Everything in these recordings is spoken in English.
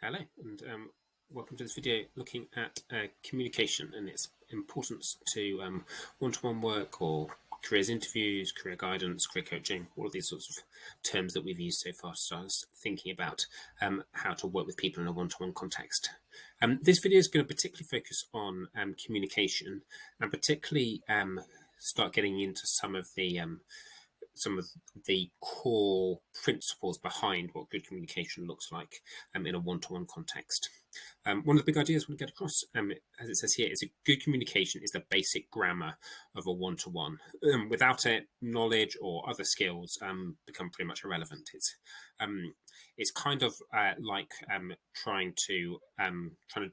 Hello, and welcome to this video looking at communication and its importance to one-to-one work or careers interviews, career guidance, career coaching, all of these sorts of terms that we've used so far to start us thinking about how to work with people in a one-to-one context. This video is going to particularly focus on communication and particularly start getting into some of the core principles behind what good communication looks like in a one-to-one context. One of the big ideas we get across, as it says here, is a good communication is the basic grammar of a one-to-one. Without it, knowledge or other skills become pretty much irrelevant. It's kind of like trying to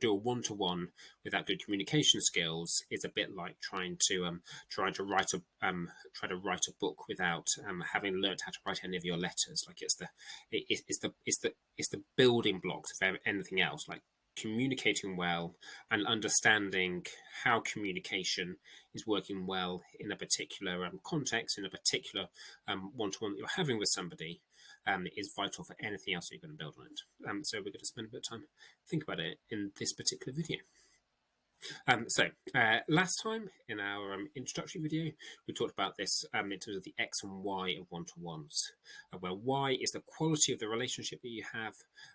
do a one-to-one without good communication skills is a bit like trying to write a book without having learned how to write any of your letters. Like it's the building blocks of anything else. Like communicating well and understanding how communication is working well in a particular context, in a particular one-to-one that you're having with somebody, is vital for anything else that you're going to build on it. So we're going to spend a bit of time think about it in this particular video. Last time in our introductory video, we talked about this in terms of the X and Y of one-to-ones, where Y is the quality of the relationship that you have,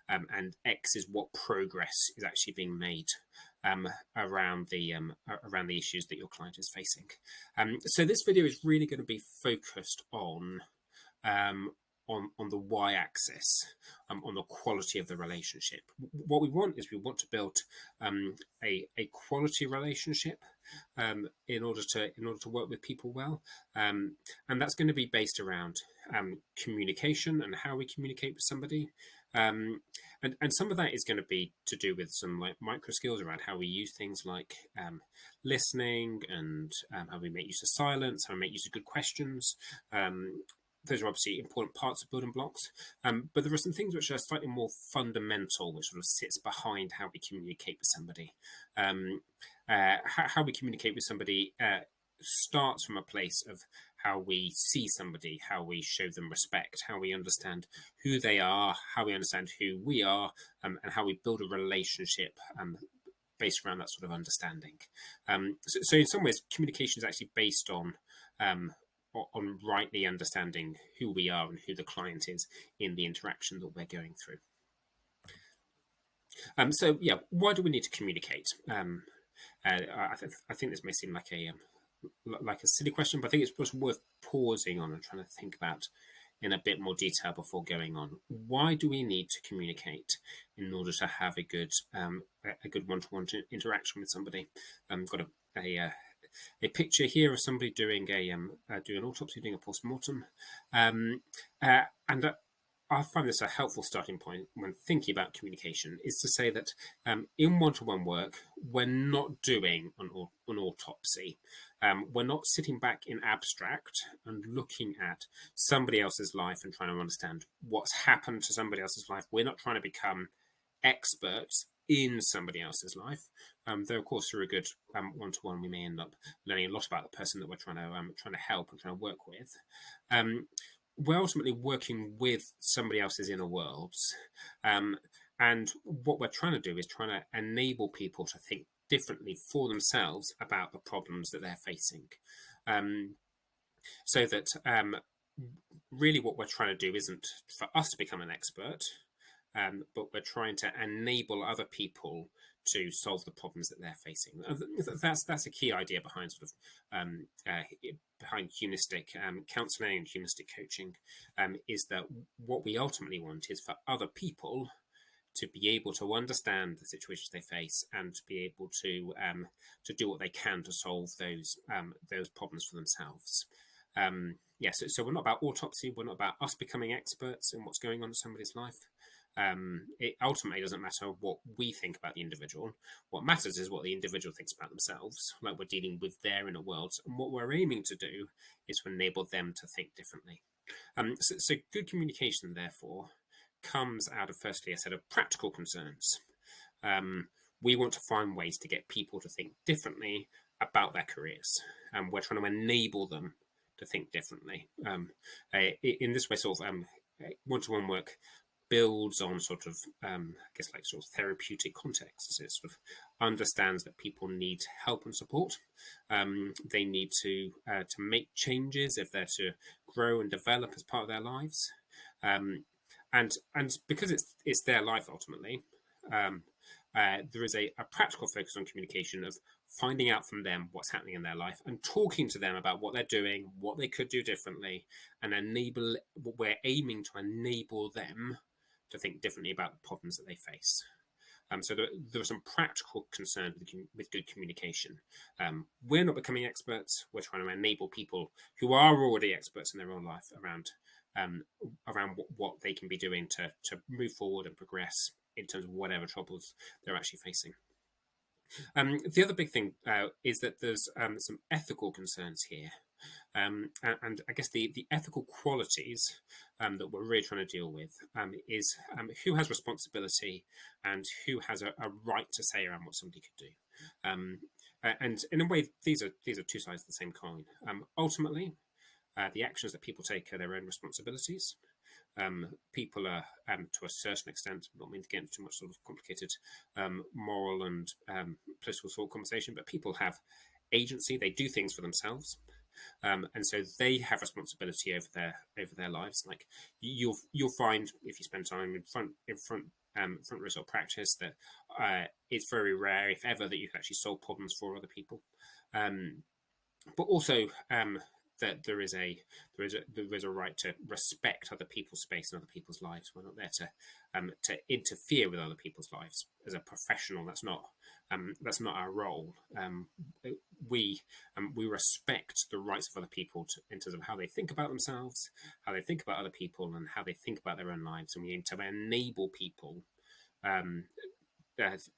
and X is what progress is actually being made around the issues that your client is facing. So this video is really going to be focused on the y-axis, on the quality of the relationship. What we want is we want to build a quality relationship in order to work with people well, and that's going to be based around communication and how we communicate with somebody. And some of that is going to be to do with some like micro skills around how we use things like listening and how we make use of silence, how we make use of good questions. Those are obviously important parts of building blocks, but there are some things which are slightly more fundamental, which sort of sits behind how we communicate with somebody. How we communicate with somebody starts from a place of how we see somebody, how we show them respect, how we understand who they are, how we understand who we are, and how we build a relationship based around that sort of understanding. So in some ways, communication is actually based on rightly understanding who we are and who the client is in the interaction that we're going through. So yeah, why do we need to communicate? I think this may seem like a silly question, but I think it's just worth pausing on and trying to think about in a bit more detail before going on. Why do we need to communicate in order to have a good one-to-one interaction with somebody? Got a picture here of somebody doing an autopsy, doing a post-mortem, and I find this a helpful starting point when thinking about communication, is to say that in one-to-one work, we're not doing an autopsy. We're not sitting back in abstract and looking at somebody else's life and trying to understand what's happened to somebody else's life. We're not trying to become experts in somebody else's life. Though, of course, through a good one-to-one, we may end up learning a lot about the person that we're trying to help and trying to work with. We're ultimately working with somebody else's inner worlds. And what we're trying to do is trying to enable people to think differently for themselves about the problems that they're facing. So that really what we're trying to do isn't for us to become an expert, but we're trying to enable other people to solve the problems that they're facing. That's a key idea behind behind humanistic counselling and humanistic coaching, is that what we ultimately want is for other people to be able to understand the situations they face and to be able to do what they can to solve those problems for themselves. So we're not about autopsy. We're not about us becoming experts in what's going on in somebody's life. It ultimately doesn't matter what we think about the individual. What matters is what the individual thinks about themselves, like we're dealing with their inner worlds. And what we're aiming to do is to enable them to think differently. So good communication, therefore, comes out of, firstly, a set of practical concerns. We want to find ways to get people to think differently about their careers. And we're trying to enable them to think differently. In this way, sort of one-to-one work builds on sort of, I guess, like sort of therapeutic contexts. It sort of understands that people need help and support. They need to make changes if they're to grow and develop as part of their lives. And because it's their life ultimately, um, there is a practical focus on communication of finding out from them what's happening in their life and talking to them about what they're doing, what they could do differently, and we're aiming to enable them to think differently about the problems that they face. So there are some practical concerns with good communication. We're not becoming experts. We're trying to enable people who are already experts in their own life around what they can be doing to move forward and progress in terms of whatever troubles they're actually facing. The other big thing is that there's some ethical concerns here. And I guess the ethical qualities that we're really trying to deal with is who has responsibility and who has a right to say around what somebody could do. And in a way, these are two sides of the same coin. Ultimately, the actions that people take are their own responsibilities. People are, to a certain extent, not mean to get into too much sort of complicated moral and political sort of conversation, but people have agency. They do things for themselves. And so they have responsibility over their lives. Like you'll find if you spend time in front row practice that it's very rare, if ever, that you can actually solve problems for other people. But also that there is a right to respect other people's space and other people's lives. We're not there to interfere with other people's lives. As a professional, that's not our role. We respect the rights of other people in terms of how they think about themselves, how they think about other people, and how they think about their own lives. And we aim to enable people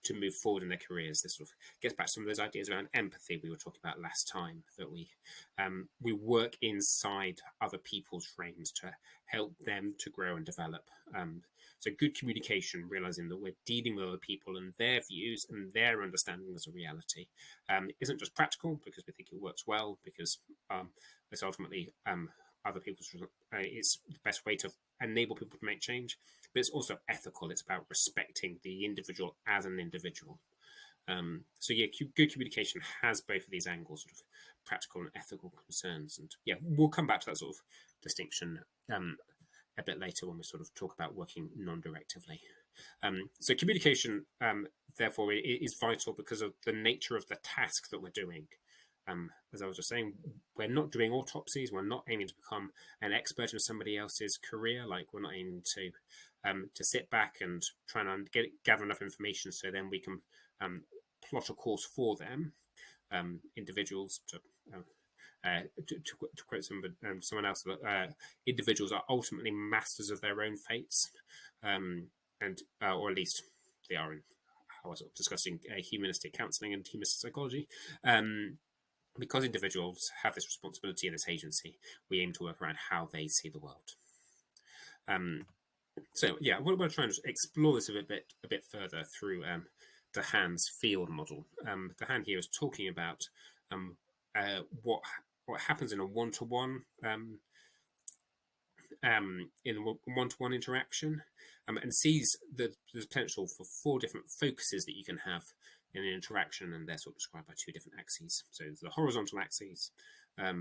to move forward in their careers. This sort of gets back to some of those ideas around empathy we were talking about last time, that we work inside other people's frames to help them to grow and develop. So good communication, realizing that we're dealing with other people and their views and their understandings of reality, isn't just practical because we think it works well, because it's ultimately other people's. It's the best way to enable people to make change, but it's also ethical. It's about respecting the individual as an individual. So yeah, good communication has both of these angles, sort of practical and ethical concerns. And yeah, we'll come back to that sort of distinction a bit later when we sort of talk about working non-directively. So communication, therefore, is vital because of the nature of the task that we're doing. As I was just saying, we're not doing autopsies. We're not aiming to become an expert in somebody else's career. Like, we're not aiming to sit back and try and gather enough information so then we can plot a course for them, individuals. To quote someone else, individuals are ultimately masters of their own fates, and or at least they are in how I was discussing humanistic counselling and humanistic psychology. Because individuals have this responsibility and this agency, we aim to work around how they see the world. So yeah, we're trying to explore this a bit further through DeHaan's field model. DeHaan here is talking about what happens in a one-to-one interaction, and sees the potential for 4 different focuses that you can have in an interaction, and they're sort of described by 2 different axes. So there's the horizontal axis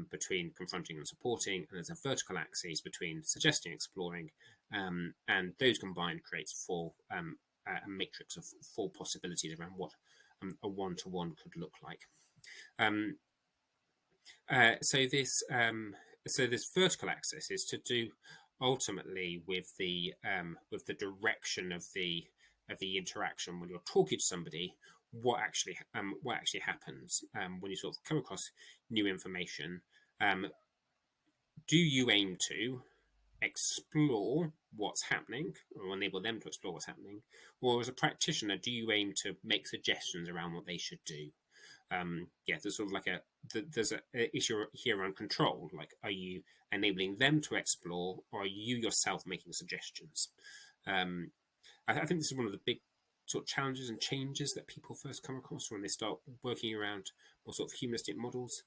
between confronting and supporting, and there's a vertical axis between suggesting and exploring, and those combined creates a matrix of 4 possibilities around what a one-to-one could look like. So this vertical axis is to do ultimately with the direction of the interaction when you're talking to somebody. What actually happens when you sort of come across new information? Do you aim to explore what's happening or enable them to explore what's happening, or as a practitioner, do you aim to make suggestions around what they should do? There's sort of like there's an issue here around control. Like, are you enabling them to explore, or are you yourself making suggestions? I think this is one of the big sort of challenges and changes that people first come across when they start working around more sort of humanistic models.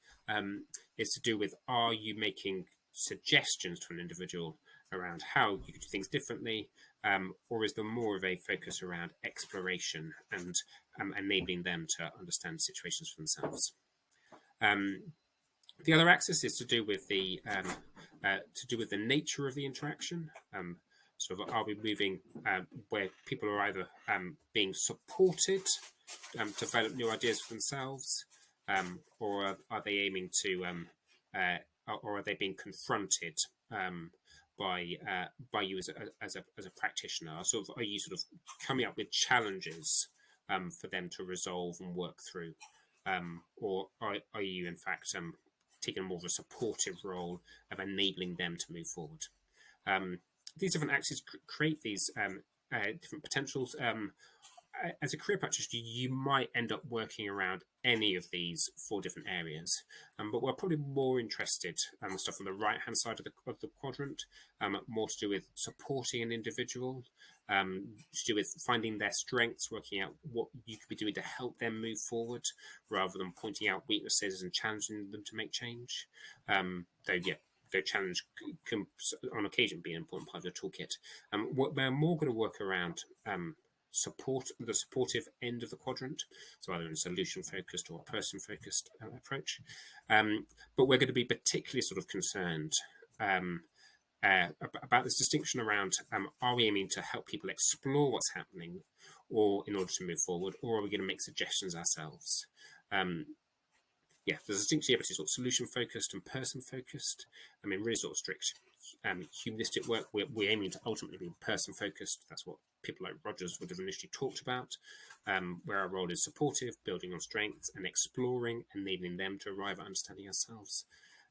Is to do with, are you making suggestions to an individual around how you could do things differently, or is there more of a focus around exploration and enabling them to understand situations for themselves? The other axis is to do with the nature of the interaction. Sort of, are we moving where people are either being supported to develop new ideas for themselves, or are they aiming to, or are they being confronted by you as a practitioner? Are you sort of coming up with challenges for them to resolve and work through, or are you in fact taking more of a supportive role of enabling them to move forward? These different axes create these different potentials. As a career practitioner, you might end up working around any of these 4 different areas, but we're probably more interested in stuff on the right-hand side of the quadrant, more to do with supporting an individual, to do with finding their strengths, working out what you could be doing to help them move forward, rather than pointing out weaknesses and challenging them to make change. Though challenge can on occasion be an important part of your toolkit. We're more going to work around the supportive end of the quadrant, so either a solution focused or a person focused approach, but we're going to be particularly sort of concerned about this distinction around are we aiming to help people explore what's happening or in order to move forward, or are we going to make suggestions ourselves? There's a distinction here between sort of solution focused and person focused. I mean, really sort of strict humanistic work. We're aiming to ultimately be person focused. That's what people like Rogers would have initially talked about, where our role is supportive, building on strengths, and exploring, enabling them to arrive at understanding ourselves.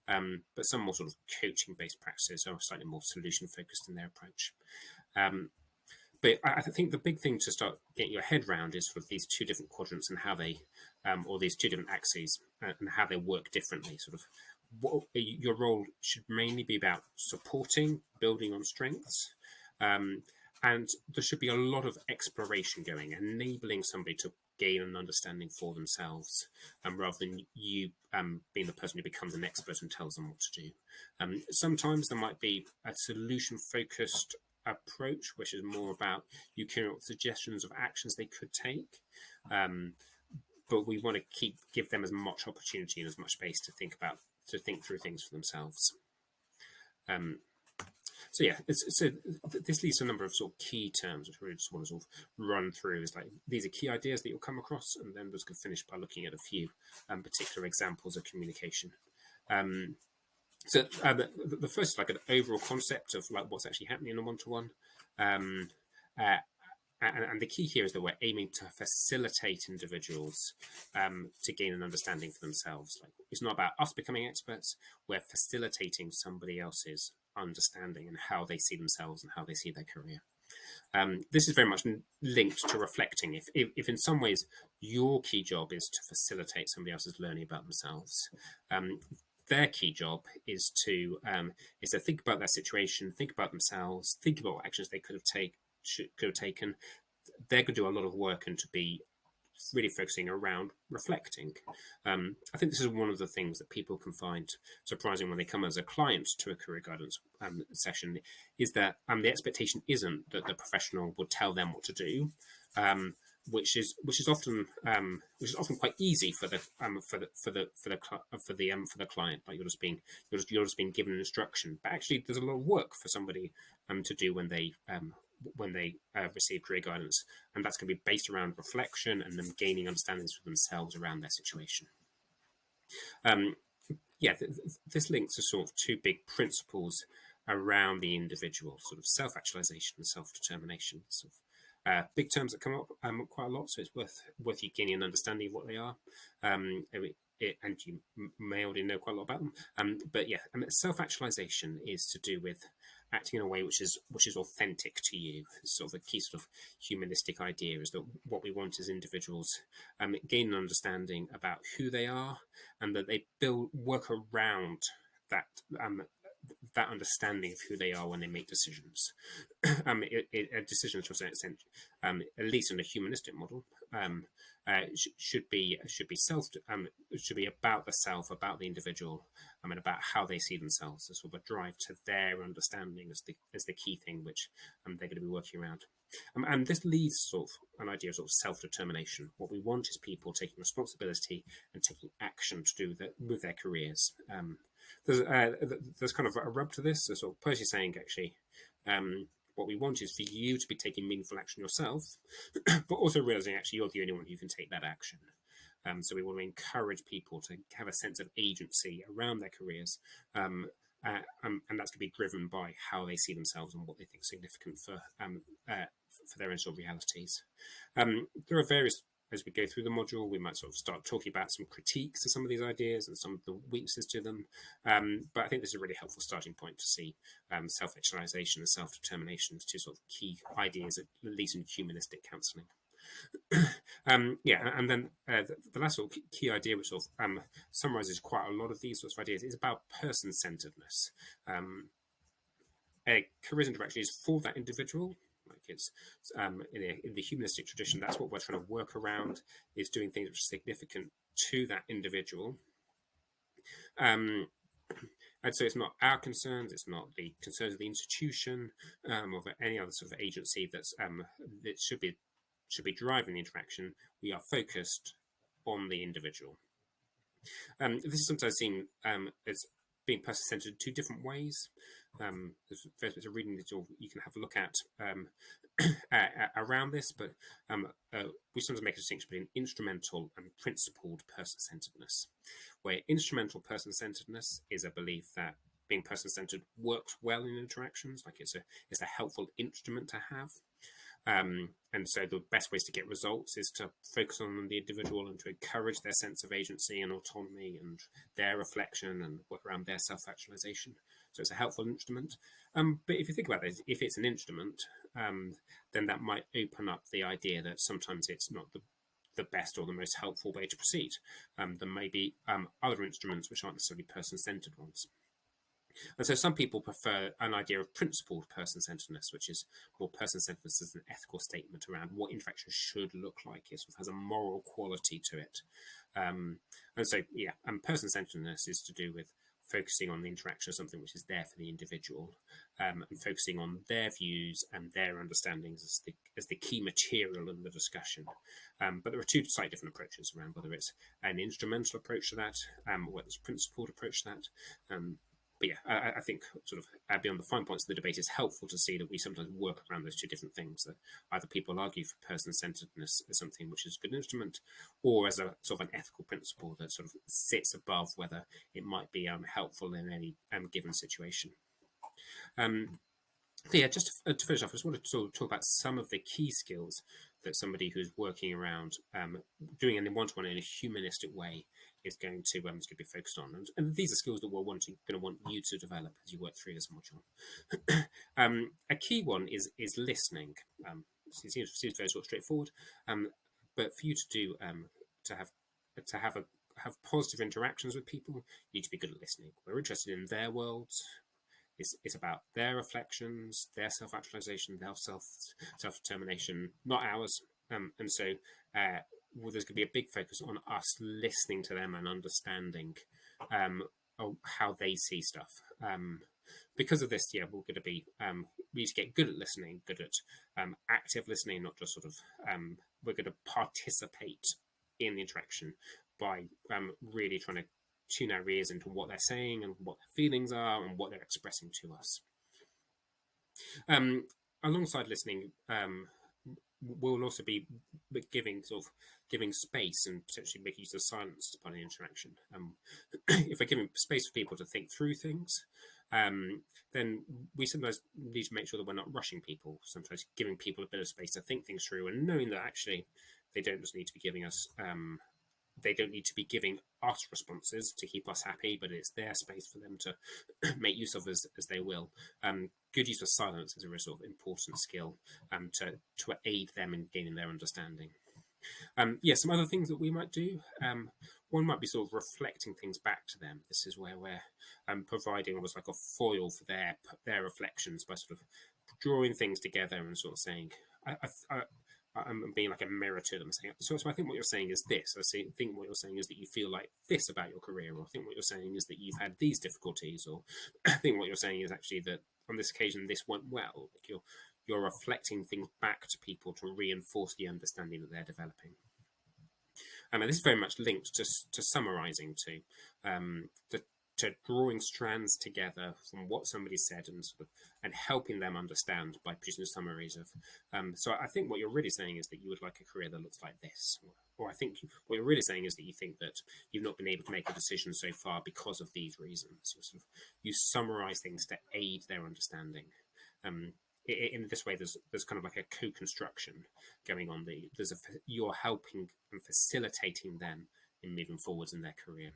But some more sort of coaching-based practices are slightly more solution-focused in their approach. But I think the big thing to start getting your head around is sort of these 2 different quadrants and how they, or these 2 different axes and how they work differently. Sort of, your role should mainly be about supporting, building on strengths, and there should be a lot of exploration going, enabling somebody to gain an understanding for themselves, rather than you being the person who becomes an expert and tells them what to do. Sometimes there might be a solution-focused approach, which is more about you coming up with suggestions of actions they could take, but we want to give them as much opportunity and as much space to think through things for themselves. This leads to a number of sort of key terms, which we just want to sort of run through. Is like these are key ideas that you'll come across, and then we're going to finish by looking at a few particular examples of communication. The first is like an overall concept of like what's actually happening in a one-to-one, and the key here is that we're aiming to facilitate individuals to gain an understanding for themselves. Like, it's not about us becoming experts. We're facilitating somebody else's understanding and how they see themselves and how they see their career. This is very much linked to reflecting. If in some ways your key job is to facilitate somebody else's learning about themselves, their key job is to think about their situation, think about themselves, think about what actions they could have taken. They're going to do a lot of work and to be really focusing around reflecting. I think this is one of the things that people can find surprising when they come as a client to a career guidance session, is that the expectation isn't that the professional would tell them what to do, which is often quite easy for the client. Like you're just being given an instruction, but actually there's a lot of work for somebody to do when they receive career guidance, and that's going to be based around reflection and them gaining understandings for themselves around their situation. This links to sort of 2 big principles around the individual, sort of self-actualization and self-determination. Sort of big terms that come up quite a lot, so it's worth you gaining an understanding of what they are. And you may already know quite a lot about them. Self-actualization is to do with acting in a way which is authentic to you. It's sort of a key sort of humanistic idea is that what we want as individuals gain an understanding about who they are, and that they work around that that understanding of who they are when they make decisions. Decisions to a certain extent, at least in a humanistic model, should be should be about the self, about the individual, and about how they see themselves. As sort of a drive to their understanding as the key thing which they're going to be working around. And this leads sort of an idea of sort of self-determination. What we want is people taking responsibility and taking action to do that with their careers. There's kind of a rub to this. So sort of Percy saying actually, what we want is for you to be taking meaningful action yourself, but also realizing actually you're the only one who can take that action. So we want to encourage people to have a sense of agency around their careers. And that's going to be driven by how they see themselves and what they think is significant for their own sort of realities. There are various, as we go through the module, we might sort of start talking about some critiques of some of these ideas and some of the weaknesses to them. But I think this is a really helpful starting point to see self-actualization and self-determination as two sort of key ideas, at least in humanistic counselling. And then the last sort of key idea, which sort of summarizes quite a lot of these sorts of ideas, is about person-centeredness. Careers interaction is for that individual. Like it's in the humanistic tradition, that's what we're trying to work around, is doing things which are significant to that individual. And so it's not our concerns, it's not the concerns of the institution or any other sort of agency that should be driving the interaction. We are focused on the individual. This is sometimes seen as being person-centered in two different ways. There's various bits of reading that you can have a look at around this, but we sometimes make a distinction between instrumental and principled person-centeredness, where instrumental person-centeredness is a belief that being person-centered works well in interactions, like it's a helpful instrument to have. And so the best ways to get results is to focus on the individual and to encourage their sense of agency and autonomy and their reflection and work around their self-actualization. So it's a helpful instrument. But if you think about this, if it's an instrument, then that might open up the idea that sometimes it's not the best or the most helpful way to proceed. There may be other instruments which aren't necessarily person-centered ones. And so some people prefer an idea of principled person-centeredness, which is more person-centeredness as an ethical statement around what interaction should look like. It sort of has a moral quality to it. And so, person-centeredness is to do with focusing on the interaction of something which is there for the individual, and focusing on their views and their understandings as the key material in the discussion. But there are two slightly different approaches around whether it's an instrumental approach to that, or whether it's a principled approach to that. But I think sort of beyond the fine points of the debate, it's helpful to see that we sometimes work around those two different things. That either people argue for person-centeredness as something which is a good instrument, or as a sort of an ethical principle that sort of sits above whether it might be helpful in any given situation. Just to finish off, I just wanted to sort of talk about some of the key skills that somebody who's working around doing an one-to-one in a humanistic way is going to be focused on. And these are skills that we're going to want you to develop as you work through this module. A key one is listening. It seems very sort of straightforward, but for you to do to have positive interactions with people, you need to be good at listening. We're interested in their worlds. It's about their reflections, their self-actualization, their self-determination, not ours. And so there's going to be a big focus on us listening to them and understanding how they see stuff. Because of this, we're going to be we need to get good at listening, good at active listening, not just sort of we're going to participate in the interaction by really trying to tune our ears into what they're saying and what their feelings are and what they're expressing to us. Alongside listening, we'll also be giving space and potentially making use of silence as part of the interaction. If we're giving space for people to think through things, then we sometimes need to make sure that we're not rushing people. Sometimes giving people a bit of space to think things through and knowing that actually they don't just need to be giving us they don't need to be giving us responses to keep us happy, but it's their space for them to make use of as they will. Good use of silence is a really sort of important skill to aid them in gaining their understanding. Yeah, some other things that we might do. One might be sort of reflecting things back to them. This is where we're providing almost like a foil for their reflections by sort of drawing things together and sort of saying, I'm being like a mirror to them, saying, so I think what you're saying is this. Think what you're saying is that you feel like this about your career, or I think what you're saying is that you've had these difficulties, or I think what you're saying is actually that on this occasion this went well. Like you're reflecting things back to people to reinforce the understanding that they're developing. And this is very much linked to summarizing too, to drawing strands together from what somebody said and helping them understand by producing summaries of. So I think what you're really saying is that you would like a career that looks like this. Or I think what you're really saying is that you think that you've not been able to make a decision so far because of these reasons. You summarize things to aid their understanding. In this way, there's kind of like a co-construction going on. You're helping and facilitating them in moving forwards in their career,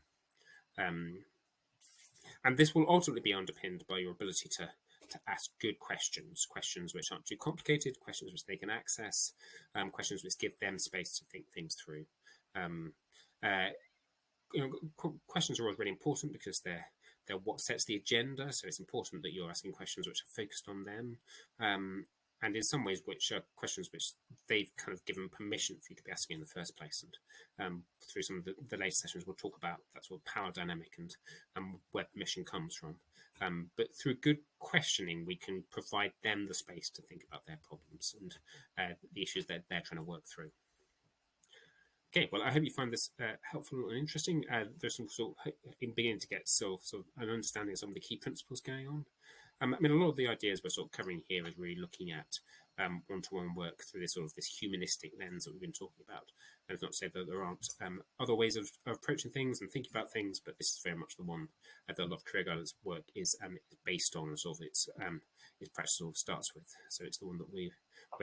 and this will ultimately be underpinned by your ability to ask good questions which aren't too complicated, questions which they can access, questions which give them space to think things through. Questions are always really important because they're what sets the agenda. So it's important that you're asking questions which are focused on them, and in some ways which are questions which they've kind of given permission for you to be asking in the first place. And through some of the later sessions, we'll talk about that sort of power dynamic and where permission comes from. But through good questioning, we can provide them the space to think about their problems and the issues that they're trying to work through. Okay, well, I hope you find this helpful and interesting. There's some sort of beginning to get sort of an understanding of some of the key principles going on. I mean, a lot of the ideas we're sort of covering here is really looking at one-to-one work through this sort of this humanistic lens that we've been talking about. And it's not to say that there aren't other ways of approaching things and thinking about things, but this is very much the one that a lot of career guidance work is based on, and sort of its practice sort of starts with. So it's the one that we're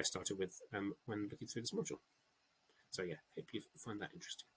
started with when looking through this module. So yeah, hope you find that interesting.